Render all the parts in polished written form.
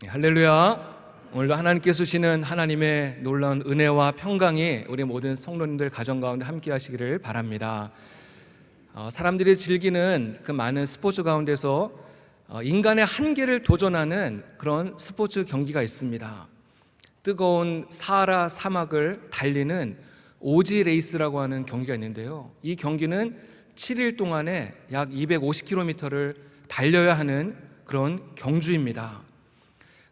할렐루야. 오늘도 하나님께서 주시는 하나님의 놀라운 은혜와 평강이 우리 모든 성도님들 가정 가운데 함께 하시기를 바랍니다. 사람들이 즐기는 그 많은 스포츠 가운데서 인간의 한계를 도전하는 그런 스포츠 경기가 있습니다. 뜨거운 사하라 사막을 달리는 오지 레이스라고 하는 경기가 있는데요, 이 경기는 7일 동안에 약 250km를 달려야 하는 그런 경주입니다.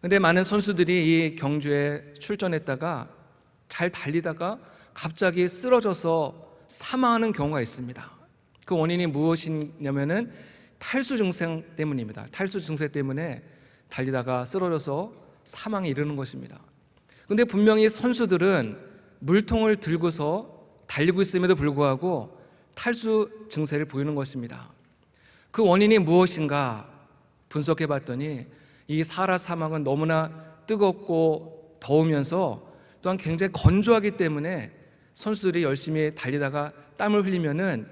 근데 많은 선수들이 이 경주에 출전했다가 잘 달리다가 갑자기 쓰러져서 사망하는 경우가 있습니다. 그 원인이 무엇이냐면은 탈수 증세 때문입니다. 탈수 증세 때문에 달리다가 쓰러져서 사망에 이르는 것입니다. 근데 분명히 선수들은 물통을 들고서 달리고 있음에도 불구하고 탈수 증세를 보이는 것입니다. 그 원인이 무엇인가 분석해 봤더니 이 사하라 사막은 너무나 뜨겁고 더우면서 또한 굉장히 건조하기 때문에 선수들이 열심히 달리다가 땀을 흘리면은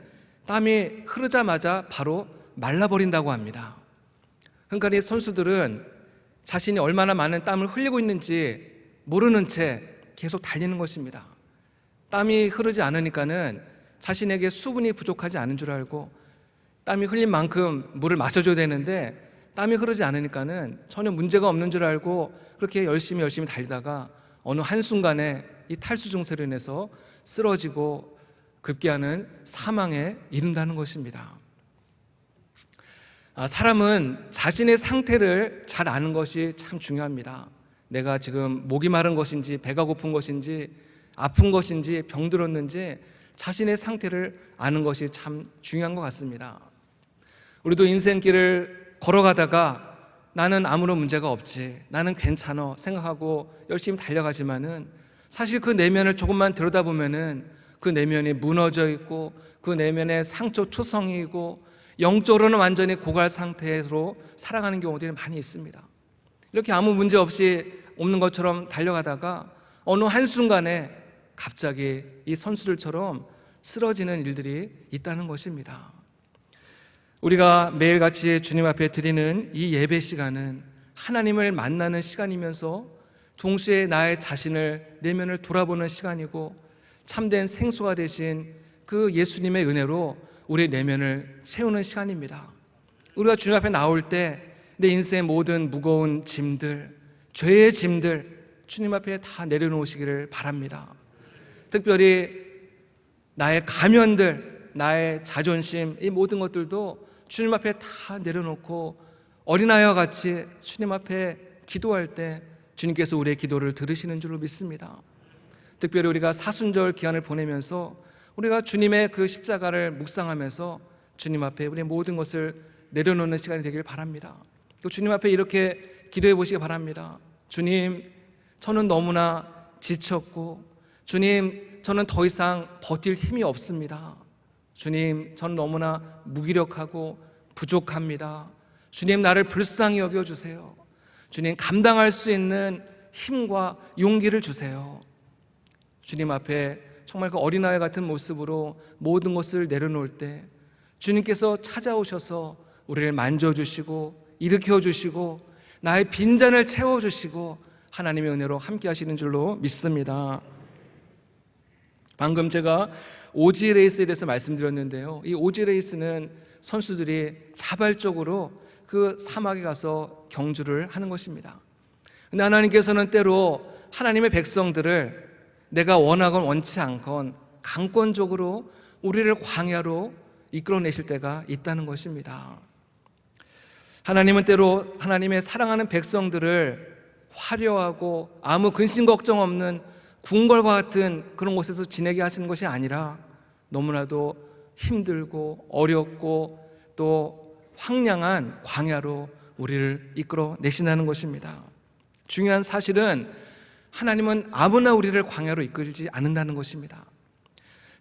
땀이 흐르자마자 바로 말라버린다고 합니다. 그러니까 이 선수들은 자신이 얼마나 많은 땀을 흘리고 있는지 모르는 채 계속 달리는 것입니다. 땀이 흐르지 않으니까는 자신에게 수분이 부족하지 않은 줄 알고 땀이 흘린 만큼 물을 마셔줘야 되는데 땀이 흐르지 않으니까는 전혀 문제가 없는 줄 알고 그렇게 열심히 달리다가 어느 한순간에 이 탈수 증세로 인해서 쓰러지고 급기야는 사망에 이른다는 것입니다. 사람은 자신의 상태를 잘 아는 것이 참 중요합니다. 내가 지금 목이 마른 것인지 배가 고픈 것인지 아픈 것인지 병들었는지 자신의 상태를 아는 것이 참 중요한 것 같습니다. 우리도 인생길을 걸어가다가 나는 아무런 문제가 없지, 나는 괜찮아 생각하고 열심히 달려가지만은 사실 그 내면을 조금만 들여다보면은 그 내면이 무너져 있고 그 내면에 상처투성이고 영적으로는 완전히 고갈 상태로 살아가는 경우들이 많이 있습니다. 이렇게 아무 문제 없이 없는 것처럼 달려가다가 어느 한순간에 갑자기 이 선수들처럼 쓰러지는 일들이 있다는 것입니다. 우리가 매일같이 주님 앞에 드리는 이 예배 시간은 하나님을 만나는 시간이면서 동시에 나의 자신을, 내면을 돌아보는 시간이고 참된 생수가 되신 그 예수님의 은혜로 우리 내면을 채우는 시간입니다. 우리가 주님 앞에 나올 때 내 인생의 모든 무거운 짐들, 죄의 짐들 주님 앞에 다 내려놓으시기를 바랍니다. 특별히 나의 가면들, 나의 자존심, 이 모든 것들도 주님 앞에 다 내려놓고 어린아이와 같이 주님 앞에 기도할 때 주님께서 우리의 기도를 들으시는 줄로 믿습니다. 특별히 우리가 사순절 기간을 보내면서 우리가 주님의 그 십자가를 묵상하면서 주님 앞에 우리의 모든 것을 내려놓는 시간이 되길 바랍니다. 또 주님 앞에 이렇게 기도해 보시기 바랍니다. 주님, 저는 너무나 지쳤고 주님, 저는 더 이상 버틸 힘이 없습니다. 주님, 저는 너무나 무기력하고 부족합니다. 주님, 나를 불쌍히 여겨주세요. 주님, 감당할 수 있는 힘과 용기를 주세요. 주님 앞에 정말 그 어린아이 같은 모습으로 모든 것을 내려놓을 때 주님께서 찾아오셔서 우리를 만져주시고 일으켜주시고 나의 빈잔을 채워주시고 하나님의 은혜로 함께 하시는 줄로 믿습니다. 방금 제가 오지 레이스에 대해서 말씀드렸는데요, 이 오지 레이스는 선수들이 자발적으로 그 사막에 가서 경주를 하는 것입니다. 근데 하나님께서는 때로 하나님의 백성들을 내가 원하건 원치 않건 강권적으로 우리를 광야로 이끌어내실 때가 있다는 것입니다. 하나님은 때로 하나님의 사랑하는 백성들을 화려하고 아무 근심 걱정 없는 궁궐과 같은 그런 곳에서 지내게 하시는 것이 아니라 너무나도 힘들고 어렵고 또 황량한 광야로 우리를 이끌어내신다는 것입니다. 중요한 사실은 하나님은 아무나 우리를 광야로 이끌지 않는다는 것입니다.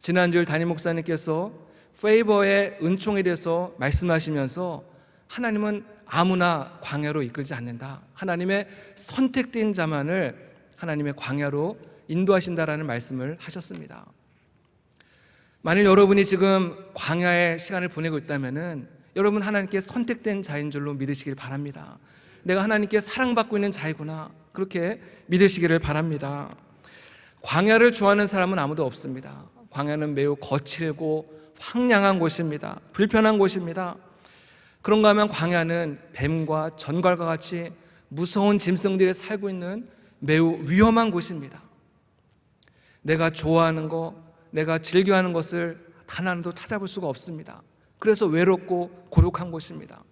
지난주일 담임 목사님께서 페이버의 은총에 대해서 말씀하시면서 하나님은 아무나 광야로 이끌지 않는다, 하나님의 선택된 자만을 하나님의 광야로 인도하신다라는 말씀을 하셨습니다. 만일 여러분이 지금 광야의 시간을 보내고 있다면은 여러분 하나님께 선택된 자인 줄로 믿으시길 바랍니다. 내가 하나님께 사랑받고 있는 자이구나, 그렇게 믿으시기를 바랍니다. 광야를 좋아하는 사람은 아무도 없습니다. 광야는 매우 거칠고 황량한 곳입니다. 불편한 곳입니다. 그런가 하면 광야는 뱀과 전갈과 같이 무서운 짐승들이 살고 있는 매우 위험한 곳입니다. 내가 좋아하는 것, 내가 즐겨하는 것을 단 하나도 찾아볼 수가 없습니다. 그래서 외롭고 고독한 곳입니다.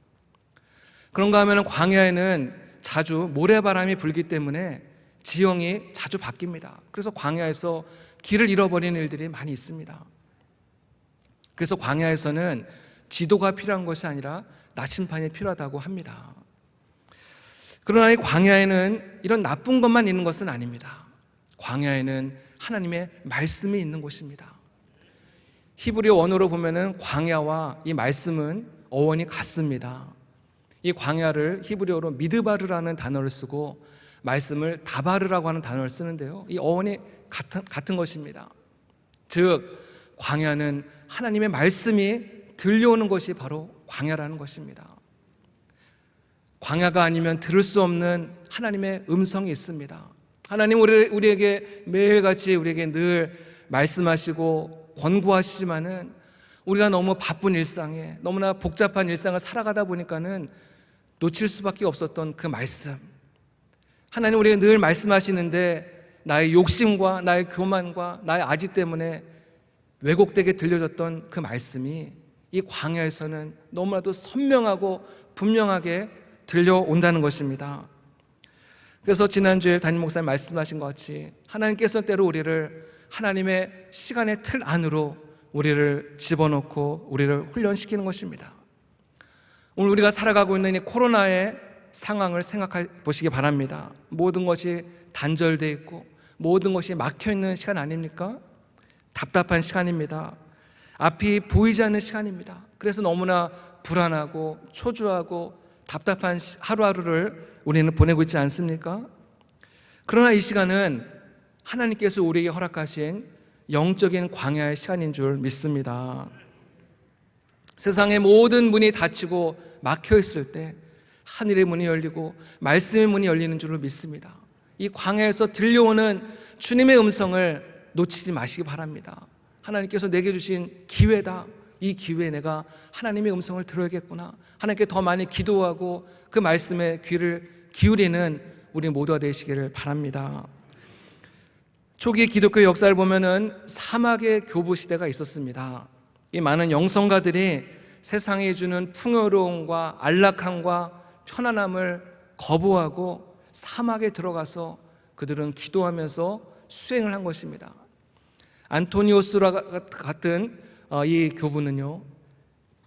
그런가 하면 광야에는 자주 모래바람이 불기 때문에 지형이 자주 바뀝니다. 그래서 광야에서 길을 잃어버리는 일들이 많이 있습니다. 그래서 광야에서는 지도가 필요한 것이 아니라 나침반이 필요하다고 합니다. 그러나 이 광야에는 이런 나쁜 것만 있는 것은 아닙니다. 광야에는 하나님의 말씀이 있는 곳입니다. 히브리어 원어로 보면은 광야와 이 말씀은 어원이 같습니다. 이 광야를 히브리어로 미드바르라는 단어를 쓰고 말씀을 다바르라고 하는 단어를 쓰는데요, 이 어원이 같은 것입니다. 즉 광야는 하나님의 말씀이 들려오는 것이 바로 광야라는 것입니다. 광야가 아니면 들을 수 없는 하나님의 음성이 있습니다. 하나님 우리에게 매일같이 우리에게 늘 말씀하시고 권고하시지만은 우리가 너무 바쁜 일상에, 너무나 복잡한 일상을 살아가다 보니까는 놓칠 수밖에 없었던 그 말씀, 하나님 우리에게 늘 말씀하시는데 나의 욕심과 나의 교만과 나의 아지 때문에 왜곡되게 들려졌던 그 말씀이 이 광야에서는 너무나도 선명하고 분명하게 들려온다는 것입니다. 그래서 지난주에 담임 목사님 말씀하신 것 같이 하나님께서 때로 우리를 하나님의 시간의 틀 안으로 우리를 집어넣고 우리를 훈련시키는 것입니다. 오늘 우리가 살아가고 있는 이 코로나의 상황을 생각해 보시기 바랍니다. 모든 것이 단절되어 있고 모든 것이 막혀있는 시간 아닙니까? 답답한 시간입니다. 앞이 보이지 않는 시간입니다. 그래서 너무나 불안하고 초조하고 답답한 하루하루를 우리는 보내고 있지 않습니까? 그러나 이 시간은 하나님께서 우리에게 허락하신 영적인 광야의 시간인 줄 믿습니다. 세상의 모든 문이 닫히고 막혀 있을 때 하늘의 문이 열리고 말씀의 문이 열리는 줄로 믿습니다. 이 광야에서 들려오는 주님의 음성을 놓치지 마시기 바랍니다. 하나님께서 내게 주신 기회다. 이 기회에 내가 하나님의 음성을 들어야겠구나. 하나님께 더 많이 기도하고 그 말씀에 귀를 기울이는 우리 모두가 되시기를 바랍니다. 초기 기독교 역사를 보면은 사막의 교부 시대가 있었습니다. 이 많은 영성가들이 세상에 주는 풍요로움과 안락함과 편안함을 거부하고 사막에 들어가서 그들은 기도하면서 수행을 한 것입니다. 안토니오스라 같은 이 교부는요,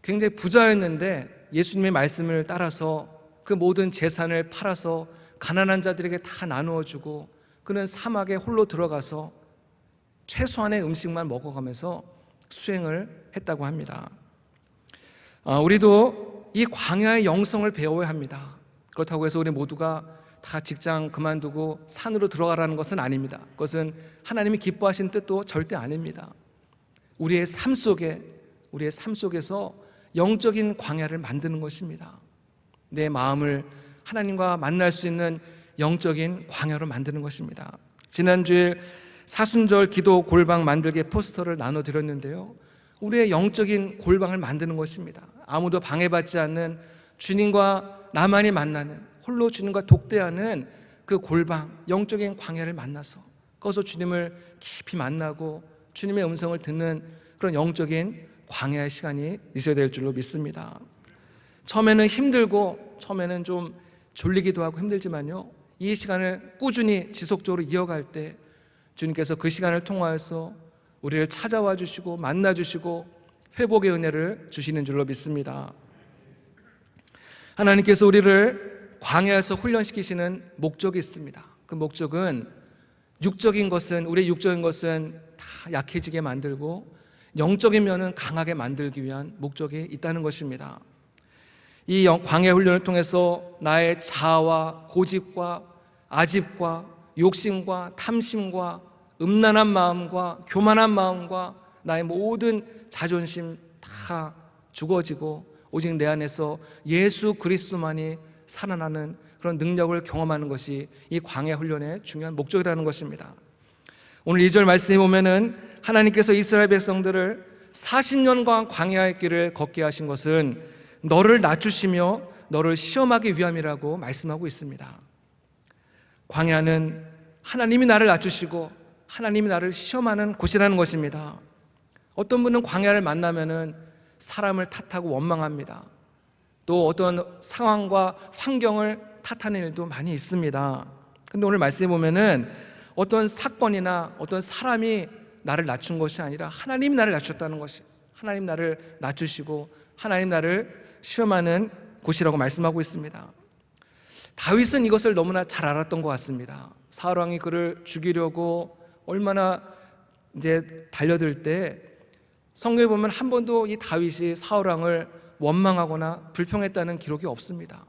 굉장히 부자였는데 예수님의 말씀을 따라서 그 모든 재산을 팔아서 가난한 자들에게 다 나누어 주고 그는 사막에 홀로 들어가서 최소한의 음식만 먹어가면서 수행을 했다고 합니다. 우리도 이 광야의 영성을 배워야 합니다. 그렇다고 해서 우리 모두가 다 직장 그만두고 산으로 들어가라는 것은 아닙니다. 그것은 하나님이 기뻐하신 뜻도 절대 아닙니다. 우리의 삶 속에서 영적인 광야를 만드는 것입니다. 내 마음을 하나님과 만날 수 있는 영적인 광야로 만드는 것입니다. 지난주에 사순절 기도 골방 만들기 포스터를 나눠드렸는데요, 우리의 영적인 골방을 만드는 것입니다. 아무도 방해받지 않는 주님과 나만이 만나는, 홀로 주님과 독대하는 그 골방, 영적인 광야를 만나서 거기서 주님을 깊이 만나고 주님의 음성을 듣는 그런 영적인 광야의 시간이 있어야 될 줄로 믿습니다. 처음에는 힘들고 처음에는 좀 졸리기도 하고 힘들지만요, 이 시간을 꾸준히 지속적으로 이어갈 때 주님께서 그 시간을 통하여서 우리를 찾아와 주시고 만나 주시고 회복의 은혜를 주시는 줄로 믿습니다. 하나님께서 우리를 광야에서 훈련시키시는 목적이 있습니다. 그 목적은 우리의 육적인 것은 다 약해지게 만들고 영적인 면은 강하게 만들기 위한 목적이 있다는 것입니다. 이 광야 훈련을 통해서 나의 자아와 고집과 아집과 욕심과 탐심과 음란한 마음과 교만한 마음과 나의 모든 자존심 다 죽어지고 오직 내 안에서 예수 그리스도만이 살아나는 그런 그런 능력을 경험하는 것이 이 광야 훈련의 중요한 목적이라는 것입니다. 오늘 2절 말씀에 보면은 하나님께서 이스라엘 백성들을 40년간 광야의 길을 걷게 하신 것은 너를 낮추시며 너를 시험하기 위함이라고 말씀하고 있습니다. 광야는 하나님이 나를 낮추시고 하나님이 나를 시험하는 곳이라는 것입니다. 어떤 분은 광야를 만나면은 사람을 탓하고 원망합니다. 또 어떤 상황과 환경을 탓하는 일도 많이 있습니다. 근데 오늘 말씀해 보면은 어떤 사건이나 어떤 사람이 나를 낮춘 것이 아니라 하나님이 나를 낮췄다는 것이, 하나님 나를 낮추시고 하나님 나를 시험하는 곳이라고 말씀하고 있습니다. 다윗은 이것을 너무나 잘 알았던 것 같습니다. 사울 왕이 그를 죽이려고 얼마나 이제 달려들 때 성경에 보면 한 번도 이 다윗이 사울 왕을 원망하거나 불평했다는 기록이 없습니다.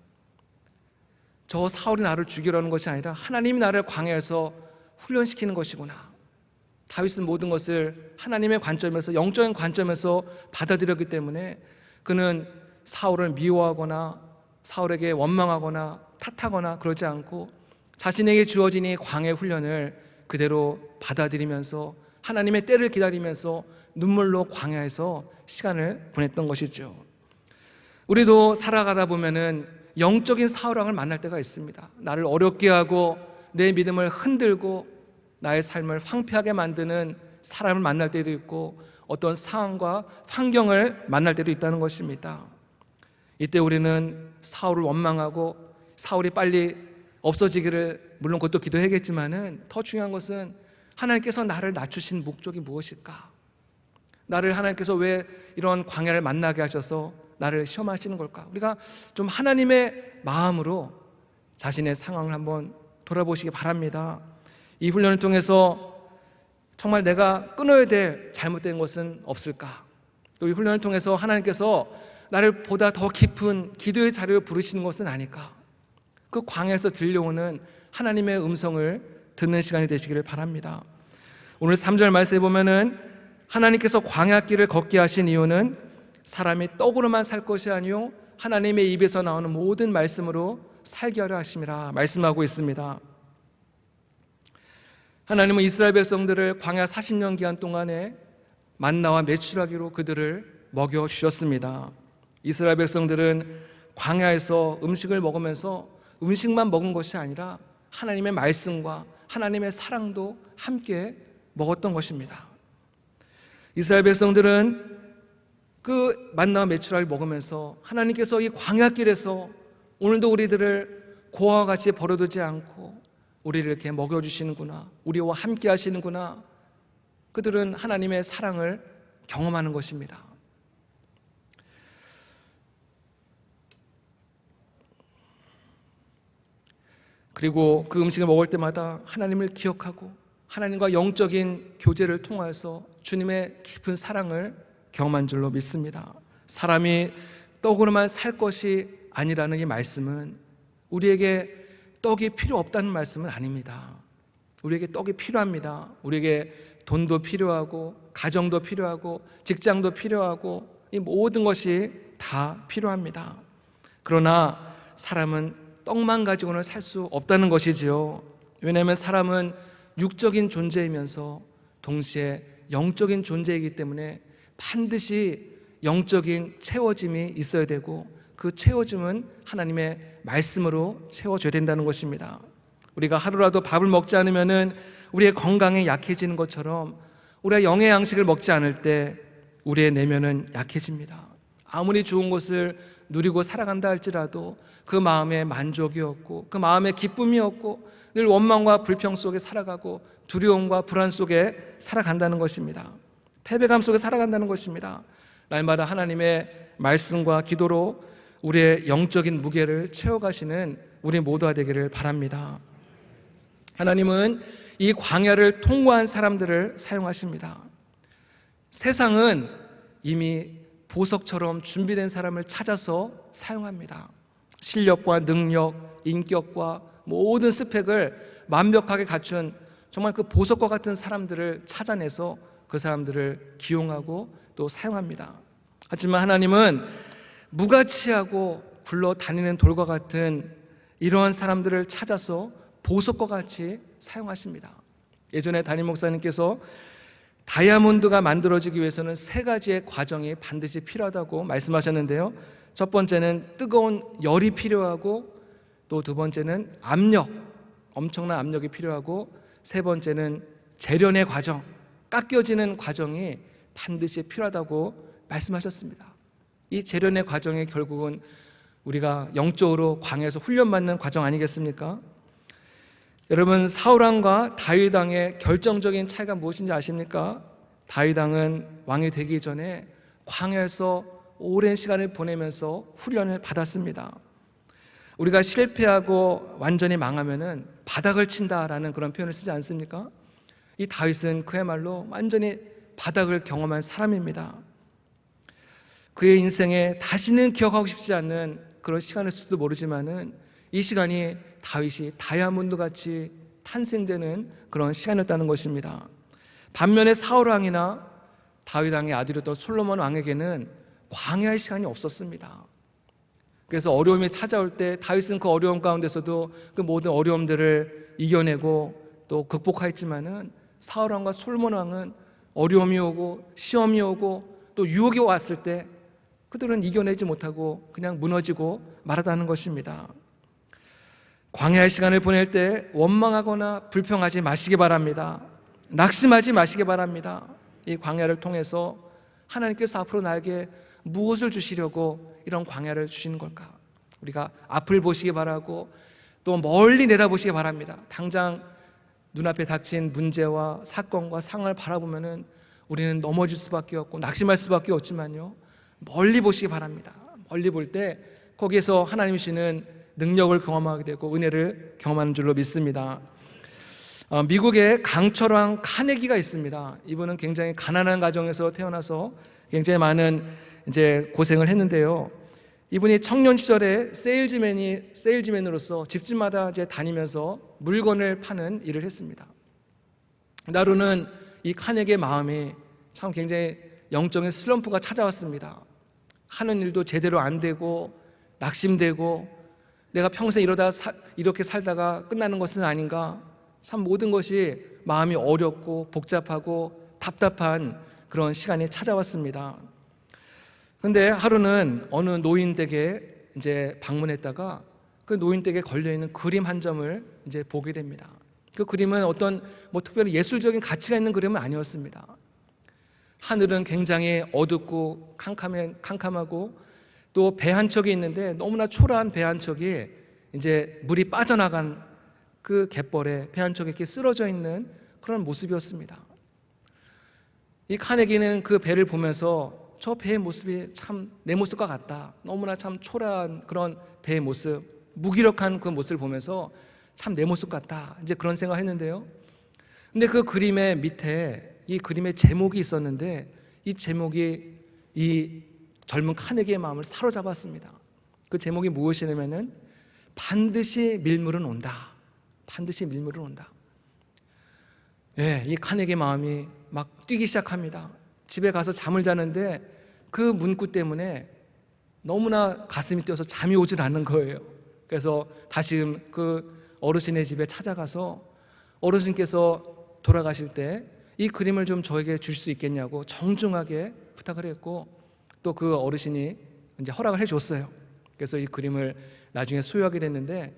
저 사울이 나를 죽이려는 것이 아니라 하나님이 나를 광야에서 훈련시키는 것이구나. 다윗은 모든 것을 하나님의 관점에서, 영적인 관점에서 받아들였기 때문에 그는 사울을 미워하거나 사울에게 원망하거나 탓하거나 그러지 않고 자신에게 주어진 이 광야 훈련을 그대로 받아들이면서 하나님의 때를 기다리면서 눈물로 광야에서 시간을 보냈던 것이죠. 우리도 살아가다 보면은 영적인 사울 왕을 만날 때가 있습니다. 나를 어렵게 하고 내 믿음을 흔들고 나의 삶을 황폐하게 만드는 사람을 만날 때도 있고 어떤 상황과 환경을 만날 때도 있다는 것입니다. 이때 우리는 사울을 원망하고 사울이 빨리 없어지기를, 물론 그것도 기도해야겠지만은 더 중요한 것은 하나님께서 나를 낮추신 목적이 무엇일까? 나를 하나님께서 왜 이런 광야를 만나게 하셔서 나를 시험하시는 걸까? 우리가 좀 하나님의 마음으로 자신의 상황을 한번 돌아보시기 바랍니다. 이 훈련을 통해서 정말 내가 끊어야 될 잘못된 것은 없을까? 또 이 훈련을 통해서 하나님께서 나를 보다 더 깊은 기도의 자리로 부르시는 것은 아닐까? 그 광야에서 들려오는 하나님의 음성을 듣는 시간이 되시기를 바랍니다. 오늘 3절 말씀에 보면은 하나님께서 광야길을 걷게 하신 이유는 사람이 떡으로만 살 것이 아니요 하나님의 입에서 나오는 모든 말씀으로 살게 하려 하심이라 말씀하고 있습니다. 하나님은 이스라엘 백성들을 광야 40년 기간 동안에 만나와 메추라기로 그들을 먹여주셨습니다. 이스라엘 백성들은 광야에서 음식을 먹으면서 음식만 먹은 것이 아니라 하나님의 말씀과 하나님의 사랑도 함께 먹었던 것입니다. 이스라엘 백성들은 그 만나와 메추라기를 먹으면서 하나님께서 이 광야길에서 오늘도 우리들을 고아와 같이 버려두지 않고 우리를 이렇게 먹여주시는구나, 우리와 함께 하시는구나, 그들은 하나님의 사랑을 경험하는 것입니다. 그리고 그 음식을 먹을 때마다 하나님을 기억하고 하나님과 영적인 교제를 통해서 주님의 깊은 사랑을 경험한 줄로 믿습니다. 사람이 떡으로만 살 것이 아니라는 이 말씀은 우리에게 떡이 필요 없다는 말씀은 아닙니다. 우리에게 떡이 필요합니다. 우리에게 돈도 필요하고 가정도 필요하고 직장도 필요하고 이 모든 것이 다 필요합니다. 그러나 사람은 떡만 가지고는 살 수 없다는 것이지요. 왜냐하면 사람은 육적인 존재이면서 동시에 영적인 존재이기 때문에 반드시 영적인 채워짐이 있어야 되고 그 채워짐은 하나님의 말씀으로 채워줘야 된다는 것입니다. 우리가 하루라도 밥을 먹지 않으면 우리의 건강이 약해지는 것처럼 우리가 영의 양식을 먹지 않을 때 우리의 내면은 약해집니다. 아무리 좋은 것을 누리고 살아간다 할지라도 그 마음에 만족이 없고 그 마음에 기쁨이 없고 늘 원망과 불평 속에 살아가고 두려움과 불안 속에 살아간다는 것입니다. 패배감 속에 살아간다는 것입니다. 날마다 하나님의 말씀과 기도로 우리의 영적인 무게를 채워가시는 우리 모두가 되기를 바랍니다. 하나님은 이 광야를 통과한 사람들을 사용하십니다. 세상은 이미 보석처럼 준비된 사람을 찾아서 사용합니다. 실력과 능력, 인격과 모든 스펙을 완벽하게 갖춘 정말 그 보석과 같은 사람들을 찾아내서 그 사람들을 기용하고 또 사용합니다. 하지만 하나님은 무가치하고 굴러다니는 돌과 같은 이러한 사람들을 찾아서 보석과 같이 사용하십니다. 예전에 담임 목사님께서 다이아몬드가 만들어지기 위해서는 세 가지의 과정이 반드시 필요하다고 말씀하셨는데요. 첫 번째는 뜨거운 열이 필요하고, 또 두 번째는 압력, 엄청난 압력이 필요하고, 세 번째는 재련의 과정, 깎여지는 과정이 반드시 필요하다고 말씀하셨습니다. 이 재련의 과정이 결국은 우리가 영적으로 광야에서 훈련받는 과정 아니겠습니까? 여러분, 사울 왕과 다윗 왕의 결정적인 차이가 무엇인지 아십니까? 다윗 왕은 왕이 되기 전에 광야에서 오랜 시간을 보내면서 훈련을 받았습니다. 우리가 실패하고 완전히 망하면은 바닥을 친다라는 그런 표현을 쓰지 않습니까? 이 다윗은 그야말로 완전히 바닥을 경험한 사람입니다. 그의 인생에 다시는 기억하고 싶지 않는 그런 시간일지도 모르지만은 이 시간이 다윗이 다이아몬드 같이 탄생되는 그런 시간이었다는 것입니다. 반면에 사울 왕이나 다윗 왕의 아들이었던 솔로몬 왕에게는 광야의 시간이 없었습니다. 그래서 어려움이 찾아올 때 다윗은 그 어려움 가운데서도 그 모든 어려움들을 이겨내고 또 극복하였지만은 사울 왕과 솔로몬 왕은 어려움이 오고 시험이 오고 또 유혹이 왔을 때 그들은 이겨내지 못하고 그냥 무너지고 말았다는 것입니다. 광야의 시간을 보낼 때 원망하거나 불평하지 마시기 바랍니다. 낙심하지 마시기 바랍니다. 이 광야를 통해서 하나님께서 앞으로 나에게 무엇을 주시려고 이런 광야를 주시는 걸까? 우리가 앞을 보시기 바라고 또 멀리 내다보시기 바랍니다. 당장 눈앞에 닥친 문제와 사건과 상황을 바라보면은 우리는 넘어질 수밖에 없고 낙심할 수밖에 없지만요, 멀리 보시기 바랍니다. 멀리 볼 때 거기에서 하나님이 주시는 능력을 경험하게 되고 은혜를 경험하는 줄로 믿습니다. 미국에 강철왕 카네기가 있습니다. 이분은 굉장히 가난한 가정에서 태어나서 굉장히 많은 이제 고생을 했는데요. 이분이 청년 시절에 세일즈맨으로서 집집마다 이제 다니면서 물건을 파는 일을 했습니다. 나로는 이 카네기의 마음이 참 굉장히 영적인 슬럼프가 찾아왔습니다. 하는 일도 제대로 안 되고 낙심되고 내가 평생 이렇게 살다가 끝나는 것은 아닌가, 참 모든 것이 마음이 어렵고 복잡하고 답답한 그런 시간이 찾아왔습니다. 그런데 하루는 어느 노인 댁에 이제 방문했다가 그 노인 댁에 걸려있는 그림 한 점을 이제 보게 됩니다. 그 그림은 어떤 특별히 예술적인 가치가 있는 그림은 아니었습니다. 하늘은 굉장히 어둡고 캄캄하고 또 배 한 척이 있는데 너무나 초라한 배 한 척이 이제 물이 빠져나간 그 갯벌에 배 한 척이 이렇게 쓰러져 있는 그런 모습이었습니다. 이 카네기는 그 배를 보면서 저 배의 모습이 참 내 모습과 같다, 너무나 참 초라한 그런 배의 모습, 무기력한 그 모습을 보면서 참 내 모습 같다, 이제 그런 생각을 했는데요. 근데 그 그림의 밑에 이 그림의 제목이 있었는데 이 제목이 이 젊은 카네기의 마음을 사로잡았습니다. 그 제목이 무엇이냐면은 반드시 밀물은 온다. 반드시 밀물은 온다. 예, 이 카네기의 마음이 막 뛰기 시작합니다. 집에 가서 잠을 자는데 그 문구 때문에 너무나 가슴이 뛰어서 잠이 오질 않는 거예요. 그래서 다시 그 어르신의 집에 찾아가서 어르신께서 돌아가실 때 이 그림을 좀 저에게 주실 수 있겠냐고 정중하게 부탁을 했고 또 그 어르신이 이제 허락을 해줬어요. 그래서 이 그림을 나중에 소유하게 됐는데,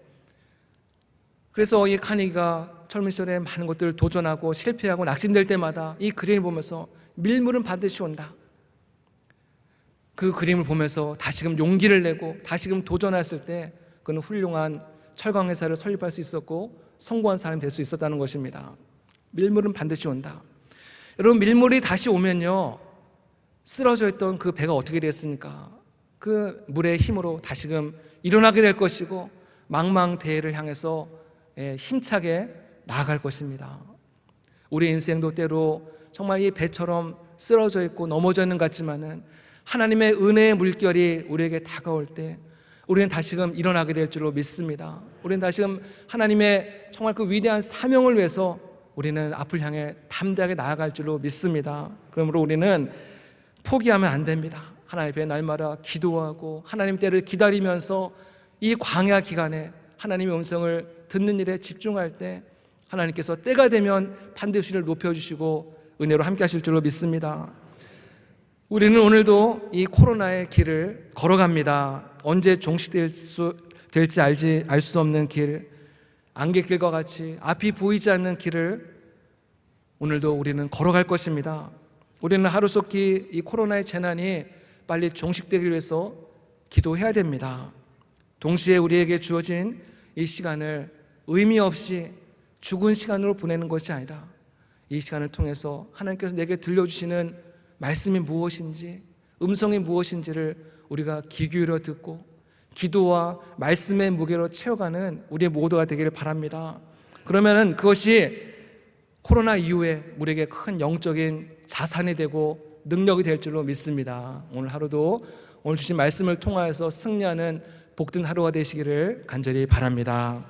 그래서 이 카네기가 젊은 시절에 많은 것들을 도전하고 실패하고 낙심될 때마다 이 그림을 보면서 밀물은 반드시 온다, 그 그림을 보면서 다시금 용기를 내고 다시금 도전했을 때 그는 훌륭한 철강 회사를 설립할 수 있었고 성공한 사람이 될 수 있었다는 것입니다. 밀물은 반드시 온다. 여러분, 밀물이 다시 오면요, 쓰러져 있던 그 배가 어떻게 됐습니까? 그 물의 힘으로 다시금 일어나게 될 것이고 망망대해를 향해서 힘차게 나아갈 것입니다. 우리 인생도 때로 정말 이 배처럼 쓰러져 있고 넘어져 있는 것 같지만은 하나님의 은혜의 물결이 우리에게 다가올 때 우리는 다시금 일어나게 될 줄로 믿습니다. 우리는 다시금 하나님의 정말 그 위대한 사명을 위해서 우리는 앞을 향해 담대하게 나아갈 줄로 믿습니다. 그러므로 우리는 포기하면 안 됩니다. 하나님 앞에 날마다 기도하고 하나님 때를 기다리면서 이 광야 기간에 하나님의 음성을 듣는 일에 집중할 때 하나님께서 때가 되면 반드시 우리를 높여주시고 은혜로 함께 하실 줄로 믿습니다. 우리는 오늘도 이 코로나의 길을 걸어갑니다. 언제 종식될지 알 수 없는 길, 안갯길과 같이 앞이 보이지 않는 길을 오늘도 우리는 걸어갈 것입니다. 우리는 하루속히 이 코로나의 재난이 빨리 종식되기 위해서 기도해야 됩니다. 동시에 우리에게 주어진 이 시간을 의미 없이 죽은 시간으로 보내는 것이 아니라 이 시간을 통해서 하나님께서 내게 들려주시는 말씀이 무엇인지, 음성이 무엇인지를 우리가 귀 기울여 듣고 기도와 말씀의 무게로 채워가는 우리의 모두가 되기를 바랍니다. 그러면은 그것이 코로나 이후에 우리에게 큰 영적인 자산이 되고 능력이 될 줄로 믿습니다. 오늘 하루도 오늘 주신 말씀을 통하여서 승리하는 복된 하루가 되시기를 간절히 바랍니다.